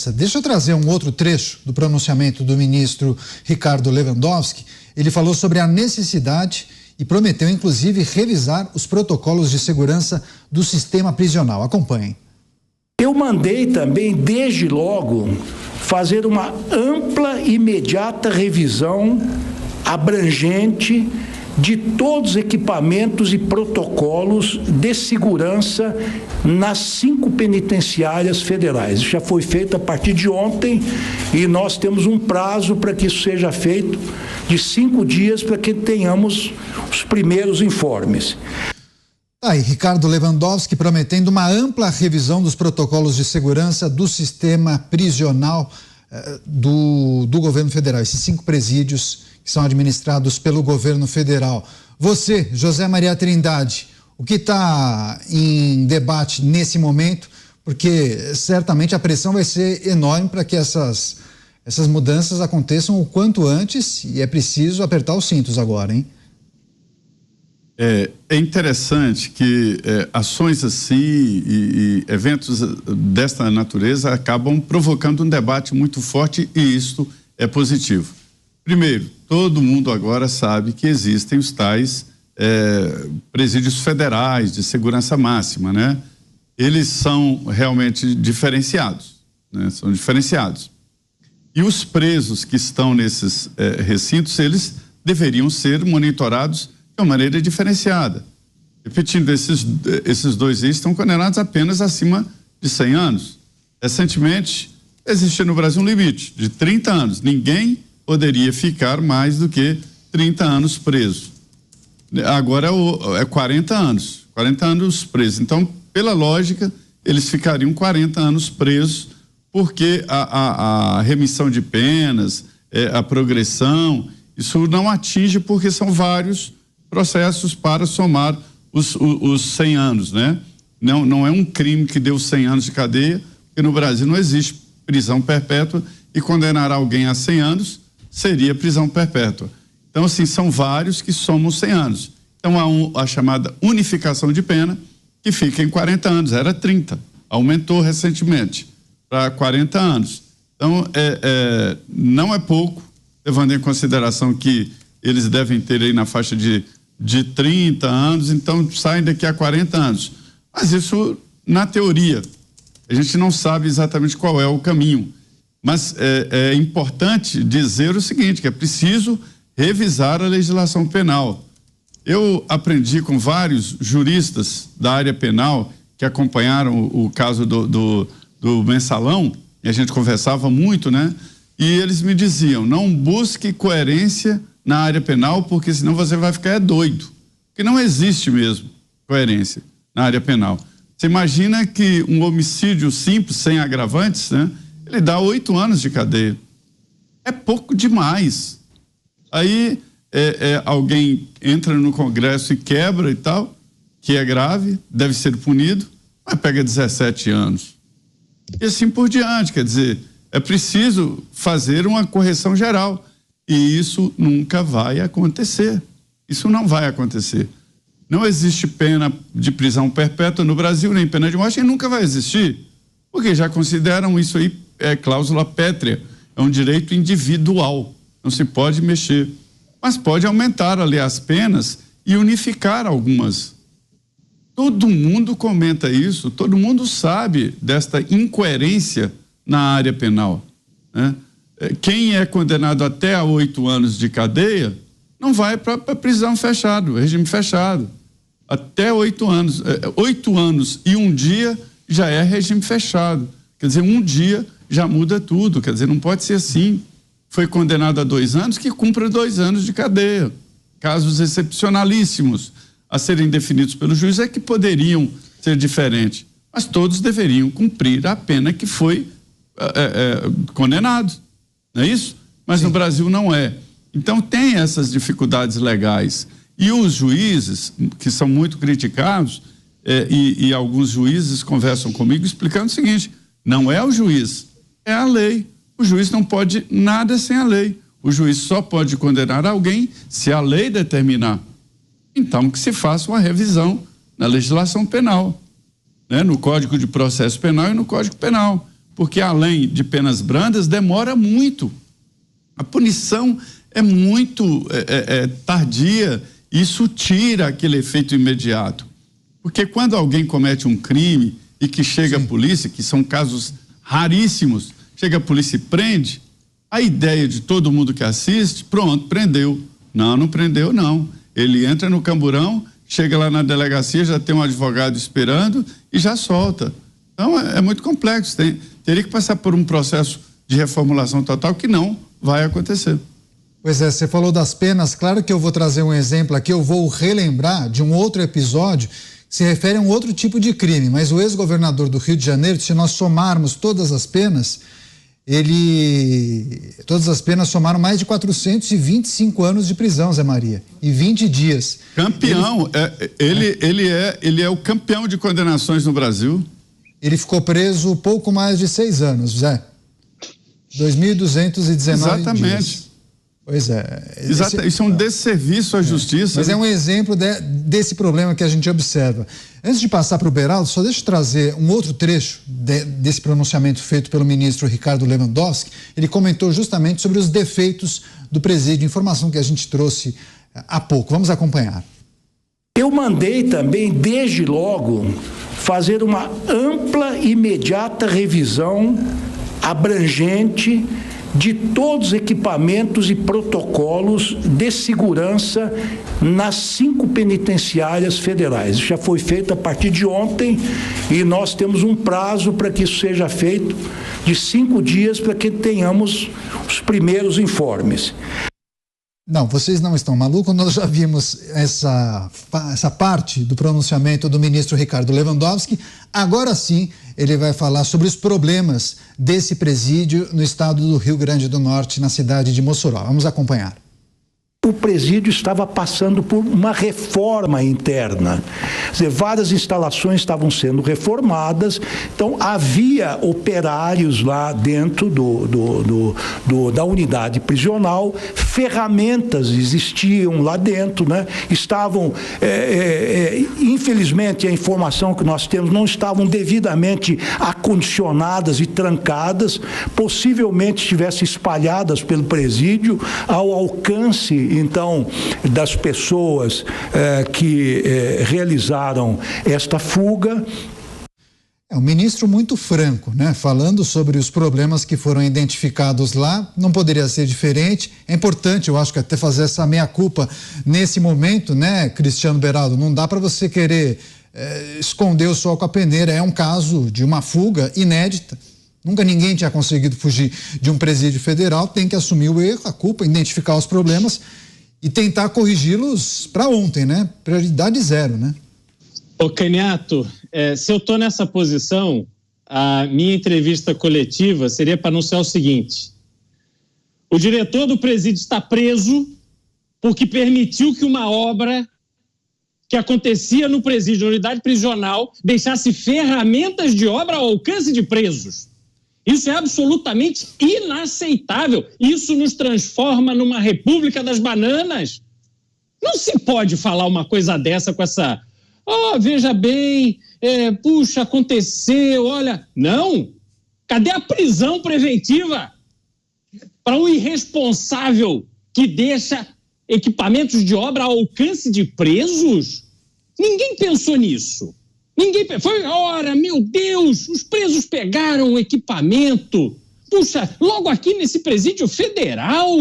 Deixa eu trazer um outro trecho do pronunciamento do ministro Ricardo Lewandowski. Ele falou sobre a necessidade e prometeu, inclusive, revisar os protocolos de segurança do sistema prisional. Acompanhem. Eu mandei também, desde logo, fazer uma ampla e imediata revisão abrangente de todos os equipamentos e protocolos de segurança nas 5 penitenciárias federais. Isso já foi feito a partir de ontem e nós temos um prazo para que isso seja feito de 5 dias para que tenhamos os primeiros informes. Aí, Ricardo Lewandowski prometendo uma ampla revisão dos protocolos de segurança do sistema prisional do governo federal, esses 5 presídios que são administrados pelo governo federal. Você, José Maria Trindade, o que está em debate nesse momento? Porque certamente a pressão vai ser enorme para que essas mudanças aconteçam o quanto antes e é preciso apertar os cintos agora, hein? É interessante que ações assim e eventos desta natureza acabam provocando um debate muito forte e isto é positivo. Primeiro, todo mundo agora sabe que existem os tais presídios federais de segurança máxima, né? Eles são realmente diferenciados, né? São diferenciados. E os presos que estão nesses recintos, eles deveriam ser monitorados de uma maneira diferenciada. Repetindo, esses 2 estão condenados apenas acima de 100 anos. Recentemente, existia no Brasil um limite de 30 anos. Ninguém poderia ficar mais do que 30 anos preso. Agora é 40 anos. 40 anos preso. Então, pela lógica, eles ficariam 40 anos presos, porque a remissão de penas, a progressão, isso não atinge porque são vários processos para somar os 100 anos, né? Não é um crime que deu 100 anos de cadeia, porque no Brasil não existe prisão perpétua e condenar alguém a 100 anos seria prisão perpétua. Então, assim, são vários que somam 100 anos. Então, há a chamada unificação de pena, que fica em 40 anos, era 30, aumentou recentemente para 40 anos. Então, não é pouco, levando em consideração que eles devem ter aí na faixa de 30 anos, então saem daqui a 40 anos. Mas isso, na teoria, a gente não sabe exatamente qual é o caminho. Mas é importante dizer o seguinte, que é preciso revisar a legislação penal. Eu aprendi com vários juristas da área penal que acompanharam o caso do Mensalão, e a gente conversava muito, né? E eles me diziam, não busque coerência na área penal, porque senão você vai ficar doido. Porque não existe mesmo coerência na área penal. Você imagina que um homicídio simples, sem agravantes, né? Ele dá 8 anos de cadeia. É pouco demais. Aí alguém entra no Congresso e quebra e tal, que é grave, deve ser punido, mas pega 17 anos. E assim por diante, quer dizer, é preciso fazer uma correção geral. E isso nunca vai acontecer. Isso não vai acontecer. Não existe pena de prisão perpétua no Brasil, nem pena de morte, e nunca vai existir. Porque já consideram isso aí cláusula pétrea, é um direito individual, não se pode mexer. Mas pode aumentar ali as penas e unificar algumas. Todo mundo comenta isso, todo mundo sabe desta incoerência na área penal, né? Quem é condenado até a 8 anos de cadeia não vai para prisão fechada, regime fechado. Até 8 anos. 8 anos e 1 dia já é regime fechado. Quer dizer, 1 dia já muda tudo. Quer dizer, não pode ser assim. Foi condenado a 2 anos, que cumpra 2 anos de cadeia. Casos excepcionalíssimos a serem definidos pelo juiz é que poderiam ser diferentes. Mas todos deveriam cumprir a pena que foi condenado. Não é isso? Mas sim, no Brasil não é. Então tem essas dificuldades legais. E os juízes, que são muito criticados, e alguns juízes conversam comigo explicando o seguinte, não é o juiz, é a lei. O juiz não pode nada sem a lei. O juiz só pode condenar alguém se a lei determinar. Então que se faça uma revisão na legislação penal, né? No Código de Processo Penal e no Código Penal, porque além de penas brandas, demora muito. A punição é muito tardia, isso tira aquele efeito imediato. Porque quando alguém comete um crime e que chega a polícia, que são casos raríssimos, chega a polícia e prende, a ideia de todo mundo que assiste, pronto, prendeu. Não prendeu, não. Ele entra no camburão, chega lá na delegacia, já tem um advogado esperando e já solta. Então é muito complexo, teria que passar por um processo de reformulação total que não vai acontecer. Pois é, você falou das penas, claro que eu vou trazer um exemplo aqui, eu vou relembrar de um outro episódio que se refere a um outro tipo de crime, mas o ex-governador do Rio de Janeiro, se nós somarmos todas as penas, todas as penas somaram mais de 425 anos de prisão, Zé Maria, e 20 dias. Campeão, ele é o campeão de condenações no Brasil. Ele ficou preso pouco mais de 6 anos, Zé. 2.219 Exatamente. dias. Pois é. Isso é um desserviço à justiça. Mas é um exemplo desse problema que a gente observa. Antes de passar para o Beraldo, só deixa eu trazer um outro trecho desse pronunciamento feito pelo ministro Ricardo Lewandowski. Ele comentou justamente sobre os defeitos do presídio, informação que a gente trouxe há pouco. Vamos acompanhar. Eu mandei também, desde logo, fazer uma ampla e imediata revisão abrangente de todos os equipamentos e protocolos de segurança nas 5 penitenciárias federais. Isso já foi feito a partir de ontem e nós temos um prazo para que isso seja feito de 5 dias para que tenhamos os primeiros informes. Não, vocês não estão malucos, nós já vimos essa parte do pronunciamento do ministro Ricardo Lewandowski. Agora sim, ele vai falar sobre os problemas desse presídio no estado do Rio Grande do Norte, na cidade de Mossoró. Vamos acompanhar. O presídio estava passando por uma reforma interna. Quer dizer, várias instalações estavam sendo reformadas, então havia operários lá dentro da unidade prisional, ferramentas existiam lá dentro, né? Estavam, infelizmente, a informação que nós temos não estavam devidamente acondicionadas e trancadas, possivelmente estivessem espalhadas pelo presídio ao alcance então das pessoas que realizaram esta fuga. É um ministro muito franco, né? Falando sobre os problemas que foram identificados lá, não poderia ser diferente. É importante, eu acho que até fazer essa meia-culpa nesse momento, né, Cristiano Beraldo? Não dá para você querer esconder o sol com a peneira. É um caso de uma fuga inédita. Nunca ninguém tinha conseguido fugir de um presídio federal. Tem que assumir o erro, a culpa, identificar os problemas e tentar corrigi-los para ontem, né? Prioridade 0, né? Ô Caniato, se eu estou nessa posição, a minha entrevista coletiva seria para anunciar o seguinte: o diretor do presídio está preso porque permitiu que uma obra que acontecia no presídio, na unidade prisional, deixasse ferramentas de obra ao alcance de presos. Isso é absolutamente inaceitável. Isso nos transforma numa república das bananas. Não se pode falar uma coisa dessa com essa... veja bem, puxa, aconteceu, olha... Não! Cadê a prisão preventiva para um irresponsável que deixa equipamentos de obra ao alcance de presos? Ninguém pensou nisso. Meu Deus, os presos pegaram o equipamento. Puxa, logo aqui nesse presídio federal,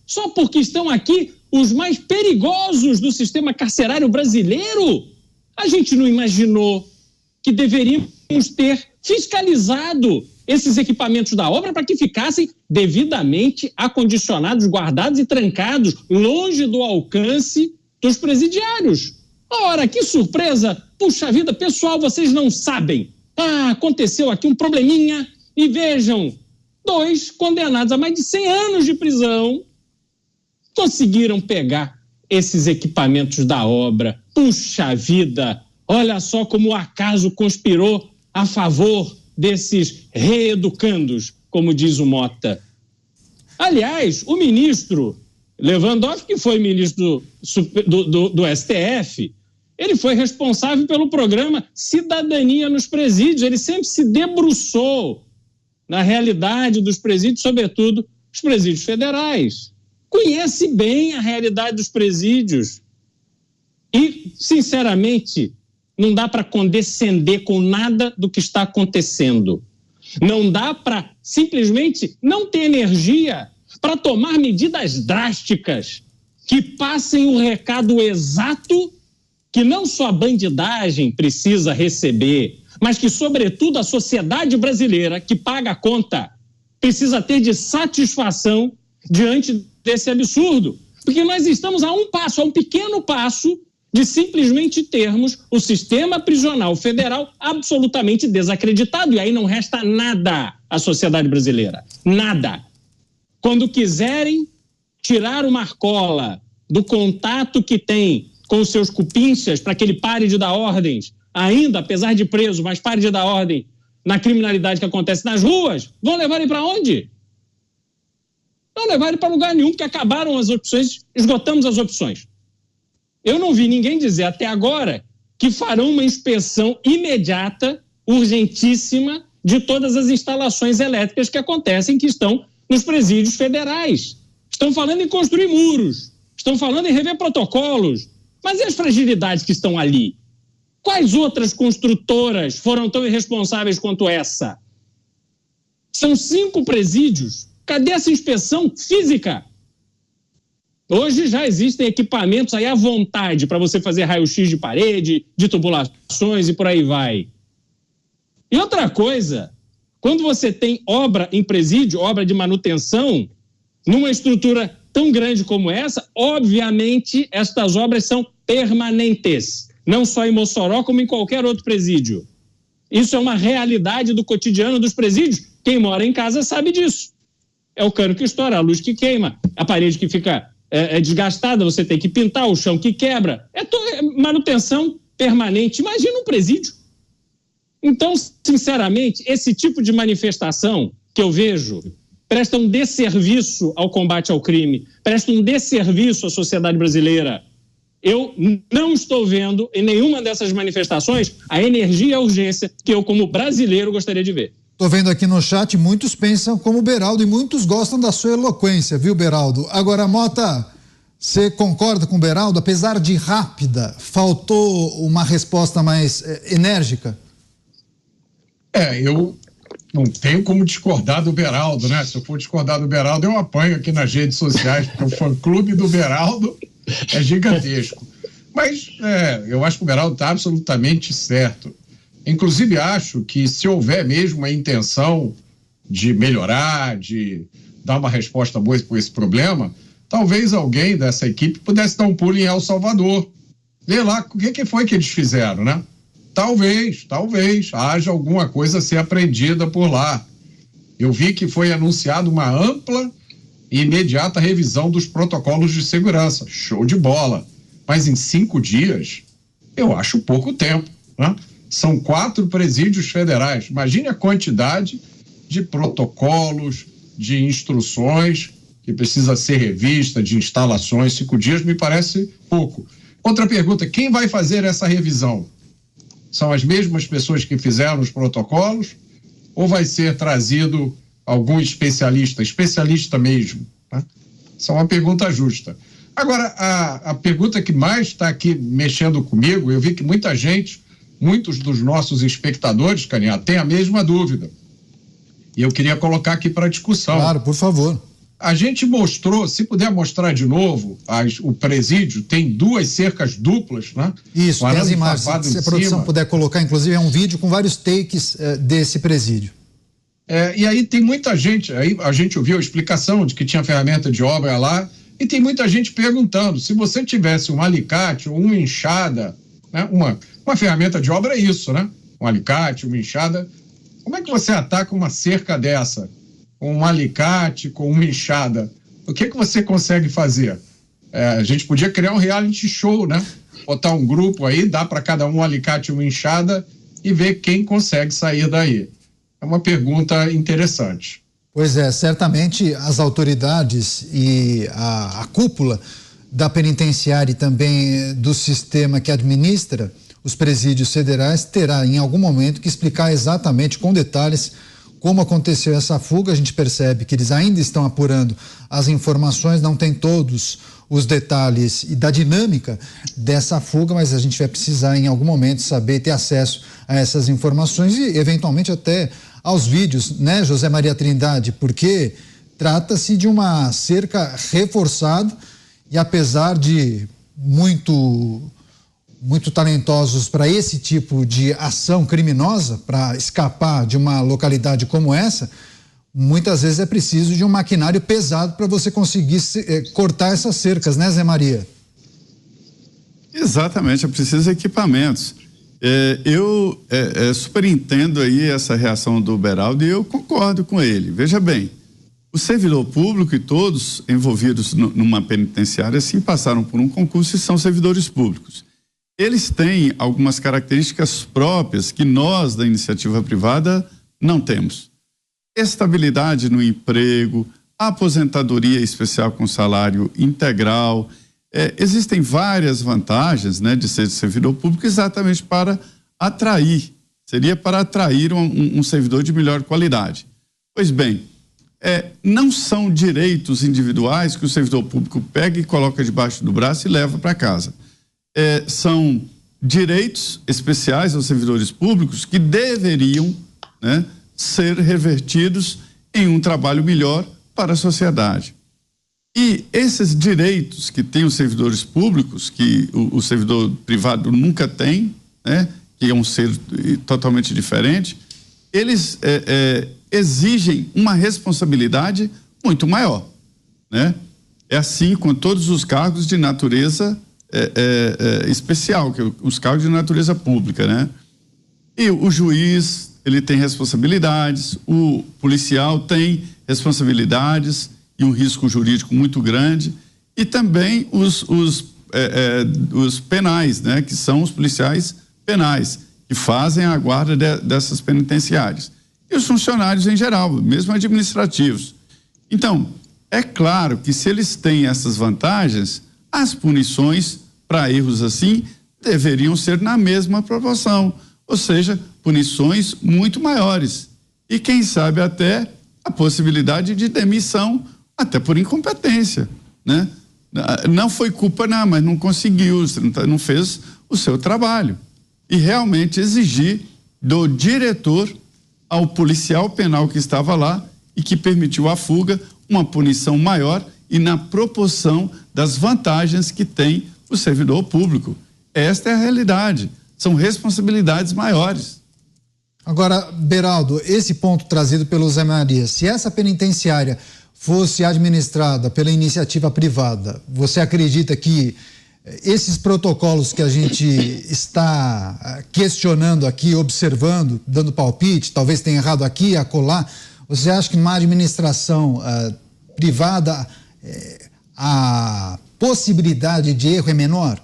só porque estão aqui os mais perigosos do sistema carcerário brasileiro. A gente não imaginou que deveríamos ter fiscalizado esses equipamentos da obra para que ficassem devidamente acondicionados, guardados e trancados longe do alcance dos presidiários. Ora, que surpresa! Puxa vida, pessoal, vocês não sabem. Aconteceu aqui um probleminha e vejam, 2 condenados a mais de 100 anos de prisão conseguiram pegar esses equipamentos da obra. Puxa vida, olha só como o acaso conspirou a favor desses reeducandos, como diz o Mota. Aliás, o ministro Lewandowski, que foi ministro do STF, ele foi responsável pelo programa Cidadania nos Presídios. Ele sempre se debruçou na realidade dos presídios, sobretudo os presídios federais. Conhece bem a realidade dos presídios. E, sinceramente, não dá para condescender com nada do que está acontecendo. Não dá para simplesmente não ter energia para tomar medidas drásticas que passem o recado exato que não só a bandidagem precisa receber, mas que, sobretudo, a sociedade brasileira, que paga a conta, precisa ter de satisfação diante desse absurdo. Porque nós estamos a um pequeno passo, de simplesmente termos o sistema prisional federal absolutamente desacreditado. E aí não resta nada à sociedade brasileira. Nada. Quando quiserem tirar o Marcola do contato que tem com os seus cupinchas para que ele pare de dar ordens, ainda, apesar de preso, mas pare de dar ordem na criminalidade que acontece nas ruas, vão levar ele para onde? Não levar ele para lugar nenhum, porque acabaram as opções, esgotamos as opções. Eu não vi ninguém dizer até agora que farão uma inspeção imediata, urgentíssima, de todas as instalações elétricas que acontecem, que estão nos presídios federais. Estão falando em construir muros, estão falando em rever protocolos, mas e as fragilidades que estão ali? Quais outras construtoras foram tão irresponsáveis quanto essa? São 5 presídios. Cadê essa inspeção física? Hoje já existem equipamentos aí à vontade para você fazer raio-x de parede, de tubulações e por aí vai. E outra coisa, quando você tem obra em presídio, obra de manutenção, numa estrutura tão grande como essa, obviamente estas obras são permanentes, não só em Mossoró como em qualquer outro presídio. Isso é uma realidade do cotidiano dos presídios. Quem mora em casa sabe disso. É o cano que estoura, a luz que queima, a parede que fica desgastada, você tem que pintar, o chão que quebra. É manutenção permanente. Imagina um presídio. Então, sinceramente, esse tipo de manifestação que eu vejo presta um desserviço ao combate ao crime, presta um desserviço à sociedade brasileira. Eu não estou vendo em nenhuma dessas manifestações a energia e a urgência que eu, como brasileiro, gostaria de ver. Estou vendo aqui no chat, muitos pensam como o Beraldo e muitos gostam da sua eloquência, viu, Beraldo? Agora, Mota, você concorda com o Beraldo? Apesar de rápida, faltou uma resposta mais enérgica? Eu não tenho como discordar do Beraldo, né? Se eu for discordar do Beraldo, eu apanho aqui nas redes sociais, porque o fã-clube do Beraldo é gigantesco. Mas eu acho que o Beraldo está absolutamente certo. Inclusive, acho que se houver mesmo a intenção de melhorar, de dar uma resposta boa para esse problema, talvez alguém dessa equipe pudesse dar um pulo em El Salvador. Ver lá o que foi que eles fizeram, né? Talvez haja alguma coisa a ser aprendida por lá. Eu vi que foi anunciada uma ampla e imediata revisão dos protocolos de segurança. Show de bola. Mas em 5 dias, eu acho pouco tempo, né? São 4 presídios federais. Imagine a quantidade de protocolos, de instruções que precisa ser revista, de instalações. 5 dias me parece pouco. Outra pergunta, quem vai fazer essa revisão? São as mesmas pessoas que fizeram os protocolos ou vai ser trazido algum especialista mesmo? Né? Essa é uma pergunta justa. Agora, a pergunta que mais está aqui mexendo comigo, eu vi que muitos dos nossos espectadores, Canhato, têm a mesma dúvida. E eu queria colocar aqui para discussão. Claro, por favor. A gente mostrou, se puder mostrar de novo, o presídio tem 2 cercas duplas, né? Isso, tem as imagens. Se a produção puder colocar, inclusive, é um vídeo com vários takes desse presídio. E aí tem muita gente, aí a gente ouviu a explicação de que tinha ferramenta de obra lá, e tem muita gente perguntando, se você tivesse um alicate ou uma enxada, né? Uma ferramenta de obra é isso, né? Um alicate, uma enxada, como é que você ataca uma cerca dessa? Com um alicate, com uma enxada? O que você consegue fazer? A gente podia criar um reality show, né? Botar um grupo aí, dar para cada um alicate e uma enxada e ver quem consegue sair daí. É uma pergunta interessante. Pois é, certamente as autoridades e a cúpula da penitenciária e também do sistema que administra os presídios federais terá em algum momento que explicar exatamente com detalhes como aconteceu essa fuga. A gente percebe que eles ainda estão apurando as informações, não tem todos os detalhes e da dinâmica dessa fuga, mas a gente vai precisar em algum momento saber, ter acesso a essas informações e eventualmente até aos vídeos, né, José Maria Trindade, porque trata-se de uma cerca reforçada e apesar de muito talentosos para esse tipo de ação criminosa, para escapar de uma localidade como essa, muitas vezes é preciso de um maquinário pesado para você conseguir cortar essas cercas, né, Zé Maria? Exatamente, é preciso de equipamentos. Eu super entendo aí essa reação do Beraldo e eu concordo com ele. Veja bem, o servidor público e todos envolvidos numa penitenciária sim passaram por um concurso e são servidores públicos. Eles têm algumas características próprias que nós da iniciativa privada não temos. Estabilidade no emprego, aposentadoria especial com salário integral. Existem várias vantagens, né, de ser servidor público exatamente para atrair. Seria para atrair um servidor de melhor qualidade. Pois bem, não são direitos individuais que o servidor público pega e coloca debaixo do braço e leva para casa. São direitos especiais aos servidores públicos que deveriam, né, ser revertidos em um trabalho melhor para a sociedade. E esses direitos que têm os servidores públicos, que o servidor privado nunca tem, né, que é um ser totalmente diferente, eles exigem uma responsabilidade muito maior, né? É assim com todos os cargos de natureza especial, que os cargos de natureza pública, né? E o juiz, ele tem responsabilidades, o policial tem responsabilidades e um risco jurídico muito grande, e também os penais, né? Que são os policiais penais, que fazem a guarda dessas penitenciárias. E os funcionários em geral, mesmo administrativos. Então, é claro que se eles têm essas vantagens, as punições para erros assim deveriam ser na mesma proporção, ou seja, punições muito maiores. E quem sabe até a possibilidade de demissão, até por incompetência, né? Não foi culpa não, mas não conseguiu, não fez o seu trabalho. E realmente exigir do diretor ao policial penal que estava lá e que permitiu a fuga uma punição maior e na proporção das vantagens que tem o servidor público. Esta é a realidade, são responsabilidades maiores. Agora, Beraldo, esse ponto trazido pelo Zé Maria, se essa penitenciária fosse administrada pela iniciativa privada, você acredita que esses protocolos que a gente está questionando aqui, observando, dando palpite, talvez tenha errado aqui, acolá, você acha que numa administração privada a possibilidade de erro é menor?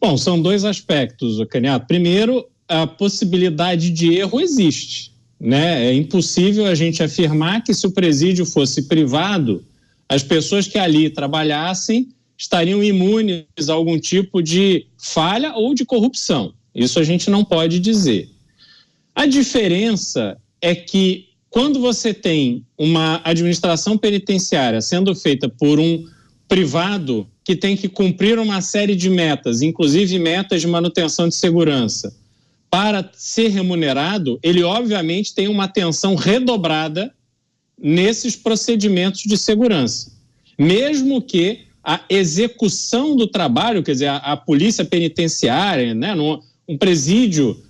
Bom, são dois aspectos, Caniato. Primeiro, a possibilidade de erro existe, né? É impossível a gente afirmar que se o presídio fosse privado, as pessoas que ali trabalhassem estariam imunes a algum tipo de falha ou de corrupção. Isso a gente não pode dizer. A diferença é que quando você tem uma administração penitenciária sendo feita por um privado que tem que cumprir uma série de metas, inclusive metas de manutenção de segurança, para ser remunerado, ele obviamente tem uma atenção redobrada nesses procedimentos de segurança. Mesmo que a execução do trabalho, quer dizer, a polícia penitenciária, né, um presídio,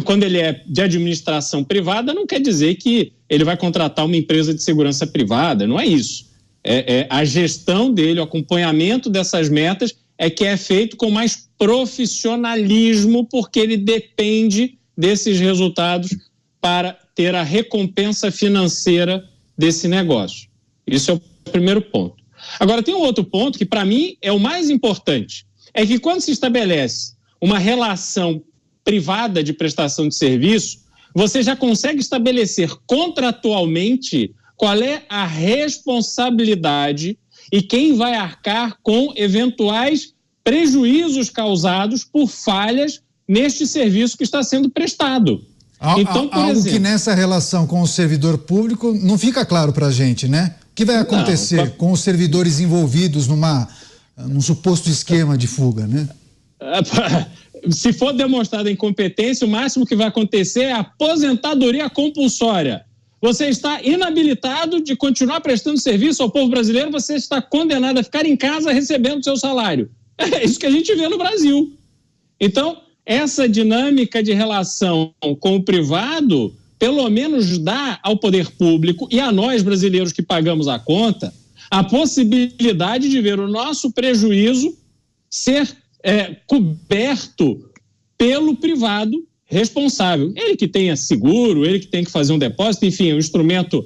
quando ele é de administração privada, não quer dizer que ele vai contratar uma empresa de segurança privada, não é isso. A gestão dele, o acompanhamento dessas metas é que é feito com mais profissionalismo, porque ele depende desses resultados para ter a recompensa financeira desse negócio. Isso é o primeiro ponto. Agora, tem um outro ponto que, para mim, é o mais importante. É que quando se estabelece uma relação privada de prestação de serviço, você já consegue estabelecer contratualmente qual é a responsabilidade e quem vai arcar com eventuais prejuízos causados por falhas neste serviço que está sendo prestado. Então, algo exemplo, que nessa relação com o servidor público não fica claro para a gente, né? O que vai acontecer com os servidores envolvidos num suposto esquema de fuga, né? Se for demonstrada incompetência, o máximo que vai acontecer é a aposentadoria compulsória. Você está inabilitado de continuar prestando serviço ao povo brasileiro, você está condenado a ficar em casa recebendo seu salário. É isso que a gente vê no Brasil. Então, essa dinâmica de relação com o privado, pelo menos dá ao poder público e a nós brasileiros que pagamos a conta, a possibilidade de ver o nosso prejuízo ser coberto pelo privado responsável. Ele que tenha seguro, ele que tem que fazer um depósito, enfim, é um instrumento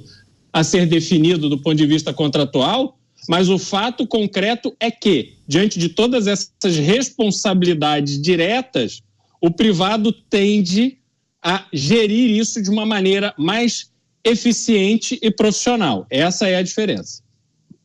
a ser definido do ponto de vista contratual, mas o fato concreto é que, diante de todas essas responsabilidades diretas, o privado tende a gerir isso de uma maneira mais eficiente e profissional. Essa é a diferença.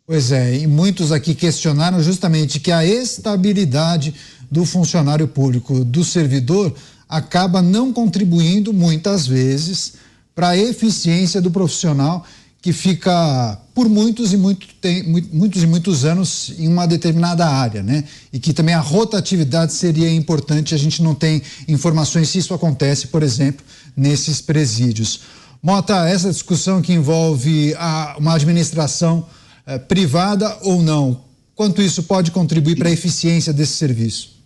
Pois é, e muitos aqui questionaram justamente que a estabilidade do funcionário público, do servidor, acaba não contribuindo, muitas vezes, para a eficiência do profissional que fica por muitos e muitos anos em uma determinada área, né? E que também a rotatividade seria importante, a gente não tem informações se isso acontece, por exemplo, nesses presídios. Mota, essa discussão que envolve uma administração privada ou não, quanto isso pode contribuir para a eficiência desse serviço?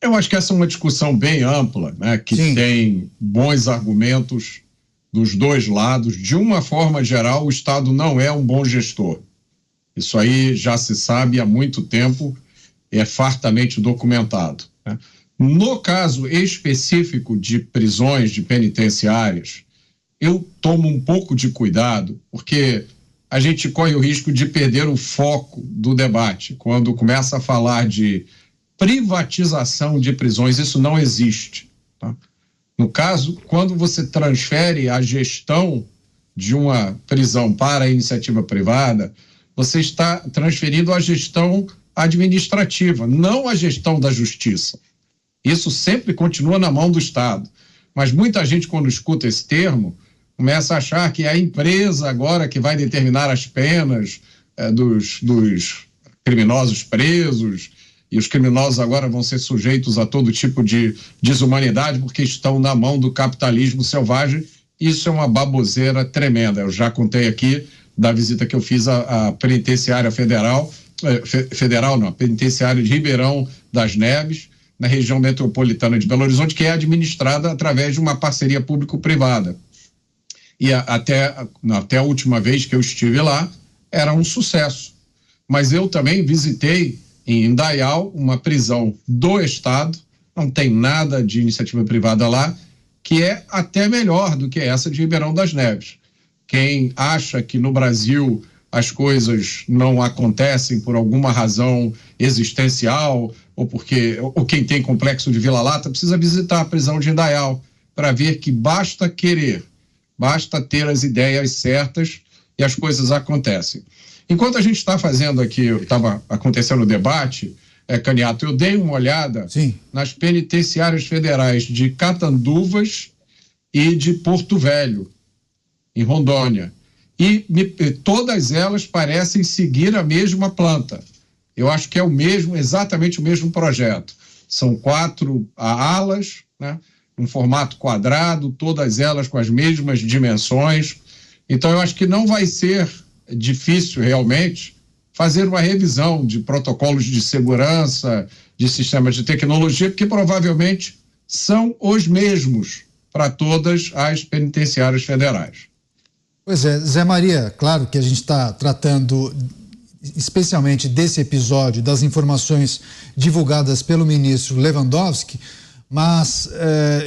Eu acho que essa é uma discussão bem ampla, né, que Sim. tem bons argumentos dos dois lados. De uma forma geral, o Estado não é um bom gestor. Isso aí já se sabe há muito tempo, é fartamente documentado, né? No caso específico de prisões, de penitenciárias, eu tomo um pouco de cuidado, porque a gente corre o risco de perder o foco do debate. Quando começa a falar de privatização de prisões, isso não existe, tá? No caso, quando você transfere a gestão de uma prisão para a iniciativa privada, você está transferindo a gestão administrativa, não a gestão da justiça. Isso sempre continua na mão do Estado. Mas muita gente, quando escuta esse termo, começa a achar que é a empresa agora que vai determinar as penas dos criminosos presos, e os criminosos agora vão ser sujeitos a todo tipo de desumanidade porque estão na mão do capitalismo selvagem. Isso é uma baboseira tremenda. Eu já contei aqui da visita que eu fiz à penitenciária a penitenciária de Ribeirão das Neves, na região metropolitana de Belo Horizonte, que é administrada através de uma parceria público-privada. E até a última vez que eu estive lá, era um sucesso. Mas eu também visitei em Indaial, uma prisão do Estado, não tem nada de iniciativa privada lá, que é até melhor do que essa de Ribeirão das Neves. Quem acha que no Brasil as coisas não acontecem por alguma razão existencial, ou quem tem complexo de Vila-Lata, precisa visitar a prisão de Indaial para ver que basta querer, basta ter as ideias certas e as coisas acontecem. Enquanto a gente está fazendo aqui, estava acontecendo o debate, Caniato, eu dei uma olhada Sim. nas penitenciárias federais de Catanduvas e de Porto Velho, em Rondônia. E todas elas parecem seguir a mesma planta. Eu acho que é exatamente o mesmo projeto. São 4 alas, né, um formato quadrado, todas elas com as mesmas dimensões. Então, eu acho que não vai ser difícil realmente fazer uma revisão de protocolos de segurança, de sistemas de tecnologia, porque provavelmente são os mesmos para todas as penitenciárias federais. Pois é, Zé Maria, claro que a gente está tratando especialmente desse episódio, das informações divulgadas pelo ministro Lewandowski, mas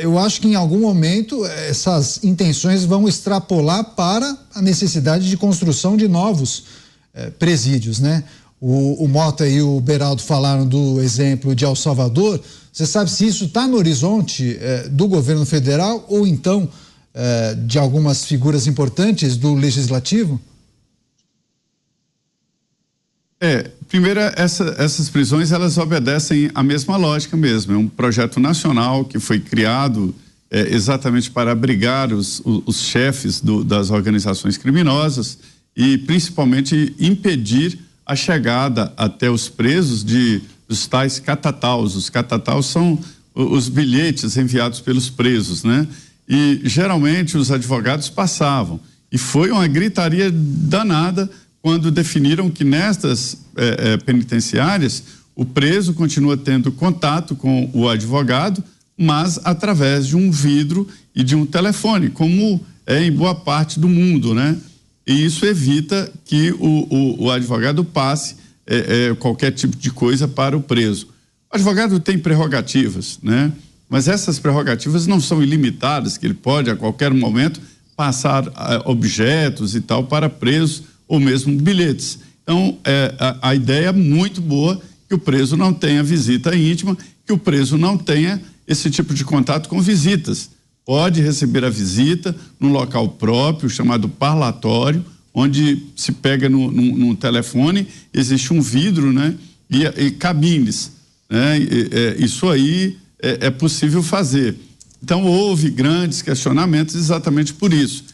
eu acho que em algum momento essas intenções vão extrapolar para a necessidade de construção de novos presídios, né? O Mota e o Beraldo falaram do exemplo de El Salvador. Você sabe se isso está no horizonte do governo federal ou então de algumas figuras importantes do legislativo? Primeiro, essas prisões, elas obedecem à mesma lógica mesmo. É um projeto nacional que foi criado exatamente para abrigar os chefes das organizações criminosas e principalmente impedir a chegada até os presos dos tais catataus. Os catataus são os bilhetes enviados pelos presos, né? E geralmente os advogados passavam. E foi uma gritaria danada quando definiram que nestas penitenciárias o preso continua tendo contato com o advogado, mas através de um vidro e de um telefone, como é em boa parte do mundo, né? E isso evita que o advogado passe qualquer tipo de coisa para o preso. O advogado tem prerrogativas, né? Mas essas prerrogativas não são ilimitadas, que ele pode a qualquer momento passar objetos e tal para presos ou mesmo bilhetes. Então, a ideia é muito boa que o preso não tenha visita íntima, que o preso não tenha esse tipo de contato com visitas. Pode receber a visita num local próprio, chamado parlatório, onde se pega num telefone, existe um vidro, né? E cabines, né? Isso aí é possível fazer. Então, houve grandes questionamentos exatamente por isso.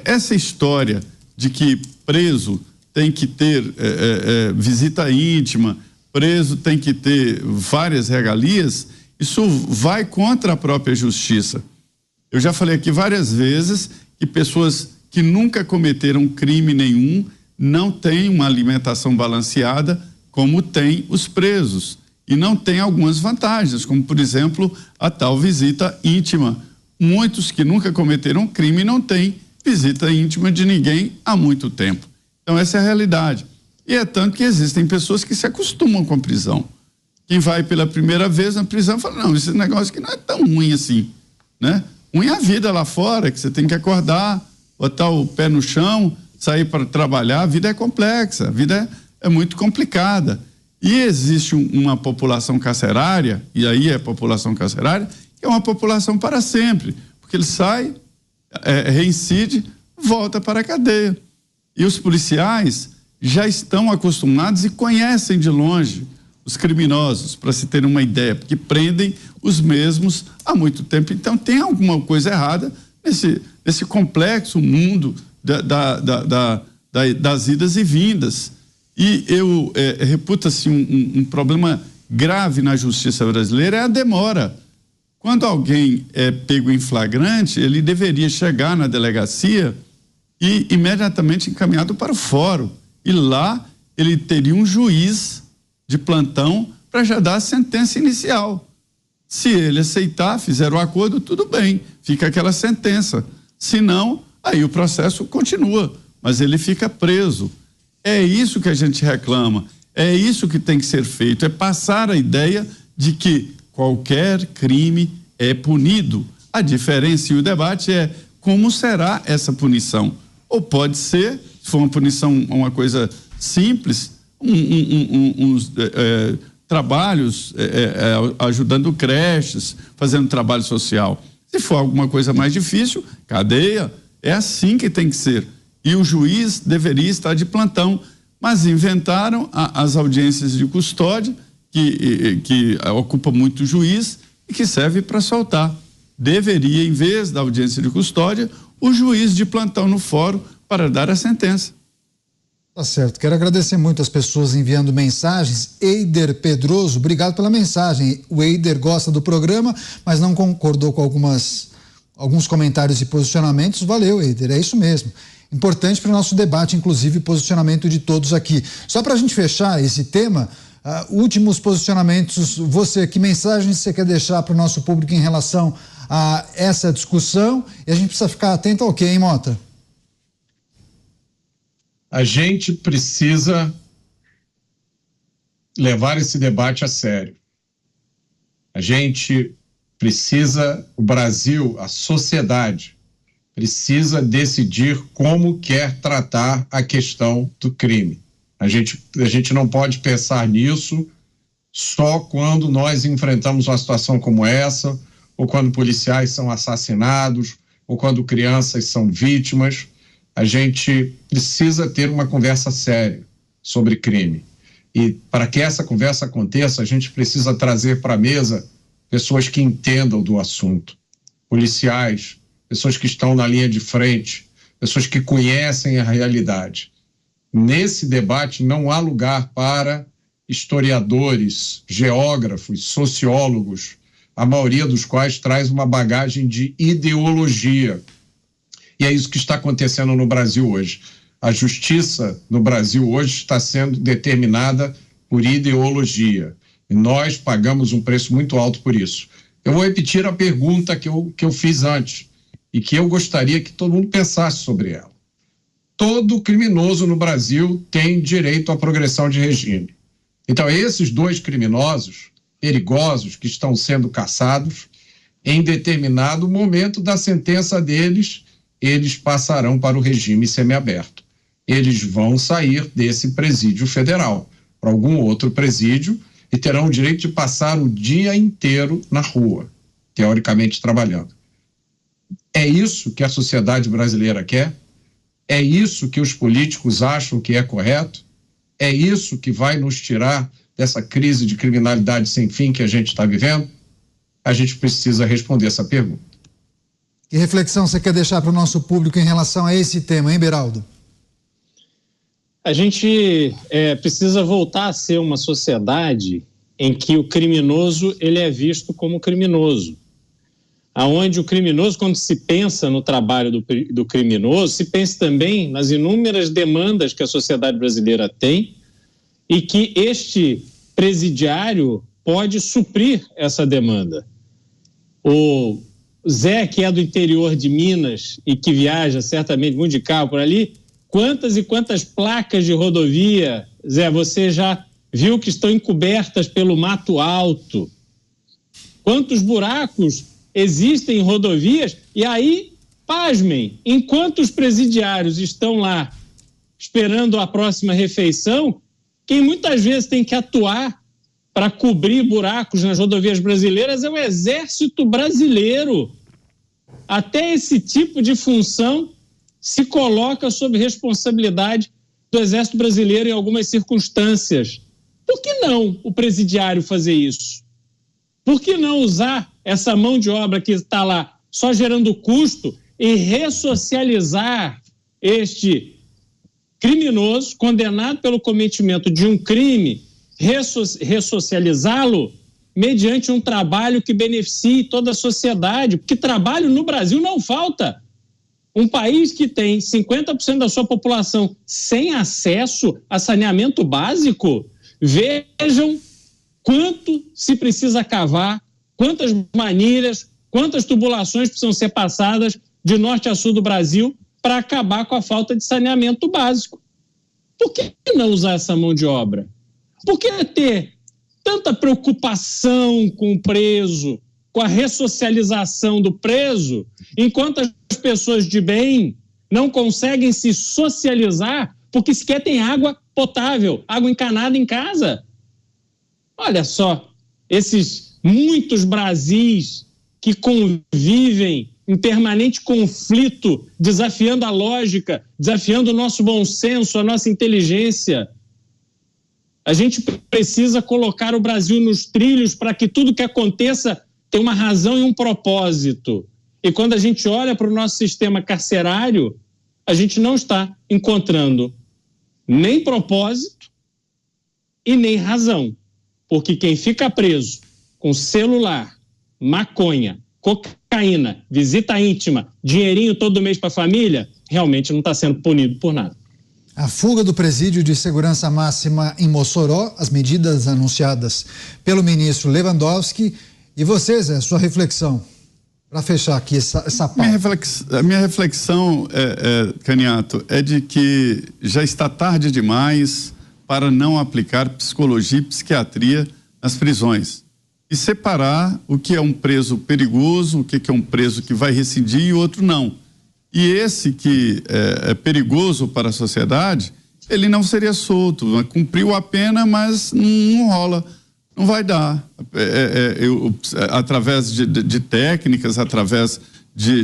Essa história de que preso tem que ter visita íntima, preso tem que ter várias regalias, isso vai contra a própria justiça. Eu já falei aqui várias vezes que pessoas que nunca cometeram crime nenhum não têm uma alimentação balanceada como tem os presos. E não tem algumas vantagens, como, por exemplo, a tal visita íntima. Muitos que nunca cometeram crime não têm visita íntima de ninguém há muito tempo. Então, essa é a realidade. E é tanto que existem pessoas que se acostumam com a prisão. Quem vai pela primeira vez na prisão fala, não, esse negócio aqui não é tão ruim assim, né? Ruim é a vida lá fora, que você tem que acordar, botar o pé no chão, sair para trabalhar. A vida é complexa, a vida é muito complicada. E existe uma população carcerária, e aí é a população carcerária, que é uma população para sempre, porque ele sai, reincide, volta para a cadeia. E os policiais já estão acostumados e conhecem de longe os criminosos, para se ter uma ideia, porque prendem os mesmos há muito tempo. Então tem alguma coisa errada nesse complexo mundo das idas e vindas. E eu reputo-se um problema grave na justiça brasileira é a demora. Quando alguém é pego em flagrante, ele deveria chegar na delegacia e imediatamente encaminhado para o fórum. E lá ele teria um juiz de plantão para já dar a sentença inicial. Se ele aceitar, fizer o acordo, tudo bem, fica aquela sentença. Se não, aí o processo continua, mas ele fica preso. É isso que a gente reclama, é isso que tem que ser feito, é passar a ideia de que qualquer crime é punido. A diferença e o debate é como será essa punição. Ou pode ser, se for uma punição, uma coisa simples, uns trabalhos ajudando creches, fazendo trabalho social. Se for alguma coisa mais difícil, cadeia, é assim que tem que ser. E o juiz deveria estar de plantão, mas inventaram as audiências de custódia, que ocupa muito o juiz e que serve para soltar. Deveria, em vez da audiência de custódia, o juiz de plantão no fórum para dar a sentença. Tá certo. Quero agradecer muito as pessoas enviando mensagens. Eider Pedroso, obrigado pela mensagem. O Eider gosta do programa, mas não concordou com alguns comentários e posicionamentos. Valeu, Eider, é isso mesmo. Importante para o nosso debate, inclusive o posicionamento de todos aqui. Só para a gente fechar esse tema, últimos posicionamentos, que mensagens você quer deixar para o nosso público em relação a essa discussão? E a gente precisa ficar atento ao quê, hein, Mota? A gente precisa levar esse debate a sério. A gente precisa, o Brasil, a sociedade, precisa decidir como quer tratar a questão do crime. A gente não pode pensar nisso só quando nós enfrentamos uma situação como essa, ou quando policiais são assassinados, ou quando crianças são vítimas. A gente precisa ter uma conversa séria sobre crime. E para que essa conversa aconteça, a gente precisa trazer para a mesa pessoas que entendam do assunto. policiais, pessoas que estão na linha de frente, pessoas que conhecem a realidade. Nesse debate não há lugar para historiadores, geógrafos, sociólogos, a maioria dos quais traz uma bagagem de ideologia. E é isso que está acontecendo no Brasil hoje. A justiça no Brasil hoje está sendo determinada por ideologia. E nós pagamos um preço muito alto por isso. Eu vou repetir a pergunta que eu fiz antes e que eu gostaria que todo mundo pensasse sobre ela. Todo criminoso no Brasil tem direito à progressão de regime. Então, esses 2 criminosos perigosos que estão sendo caçados, em determinado momento da sentença deles, eles passarão para o regime semiaberto. Eles vão sair desse presídio federal para algum outro presídio e terão o direito de passar o dia inteiro na rua, teoricamente trabalhando. É isso que a sociedade brasileira quer? É isso que os políticos acham que é correto? É isso que vai nos tirar dessa crise de criminalidade sem fim que a gente está vivendo? A gente precisa responder essa pergunta. Que reflexão você quer deixar para o nosso público em relação a esse tema, hein, Beraldo? A gente precisa voltar a ser uma sociedade em que o criminoso ele é visto como criminoso. Aonde o criminoso, quando se pensa no trabalho do criminoso, se pensa também nas inúmeras demandas que a sociedade brasileira tem e que este presidiário pode suprir essa demanda. O Zé, que é do interior de Minas e que viaja certamente muito de carro por ali, quantas e quantas placas de rodovia, Zé, você já viu que estão encobertas pelo mato alto? Quantos buracos existem em rodovias? E aí, pasmem, enquanto os presidiários estão lá esperando a próxima refeição, quem muitas vezes tem que atuar para cobrir buracos nas rodovias brasileiras é o Exército Brasileiro. Até esse tipo de função se coloca sob responsabilidade do Exército Brasileiro em algumas circunstâncias. Por que não o presidiário fazer isso? Por que não usar essa mão de obra que está lá só gerando custo e ressocializar este criminoso condenado pelo cometimento de um crime, ressocializá-lo mediante um trabalho que beneficie toda a sociedade? Porque trabalho no Brasil não falta. Um país que tem 50% da sua população sem acesso a saneamento básico, vejam quanto se precisa cavar, quantas manilhas, quantas tubulações precisam ser passadas de norte a sul do Brasil para acabar com a falta de saneamento básico. Por que não usar essa mão de obra? Por que ter tanta preocupação com o preso, com a ressocialização do preso, enquanto as pessoas de bem não conseguem se socializar porque sequer tem água potável, água encanada em casa? Olha só, esses muitos Brasis que convivem em permanente conflito, desafiando a lógica, desafiando o nosso bom senso, a nossa inteligência. A gente precisa colocar o Brasil nos trilhos para que tudo que aconteça tenha uma razão e um propósito. E quando a gente olha para o nosso sistema carcerário, a gente não está encontrando nem propósito e nem razão. Porque quem fica preso com celular, maconha, cocaína, visita íntima, dinheirinho todo mês para a família, realmente não está sendo punido por nada. A fuga do presídio de segurança máxima em Mossoró, as medidas anunciadas pelo ministro Lewandowski. E você, Zé, sua reflexão, para fechar aqui essa pauta. A minha reflexão, Caniato, é de que já está tarde demais para não aplicar psicologia e psiquiatria nas prisões. E separar o que é um preso perigoso, o que é um preso que vai recidir e outro não. E esse que é perigoso para a sociedade, ele não seria solto, cumpriu a pena, mas não rola, não vai dar. Através de técnicas, através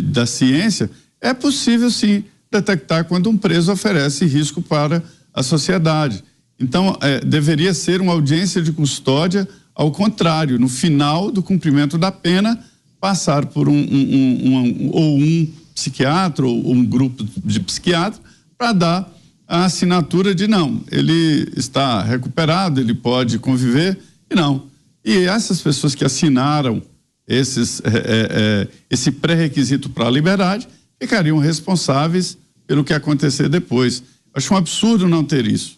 da ciência, é possível sim detectar quando um preso oferece risco para a sociedade. Então, deveria ser uma audiência de custódia, ao contrário, no final do cumprimento da pena, passar por um psiquiatra ou um grupo de psiquiatra para dar a assinatura de não, ele está recuperado, ele pode conviver, e não. E essas pessoas que assinaram esse pré-requisito para a liberdade ficariam responsáveis pelo que acontecer depois. Acho um absurdo não ter isso.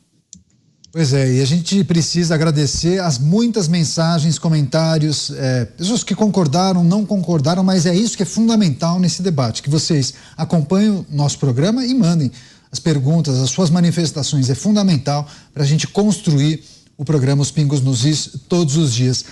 Pois é, e a gente precisa agradecer as muitas mensagens, comentários, pessoas que concordaram, não concordaram, mas é isso que é fundamental nesse debate, que vocês acompanhem o nosso programa e mandem as perguntas, as suas manifestações. É fundamental para a gente construir o programa Os Pingos nos Is todos os dias.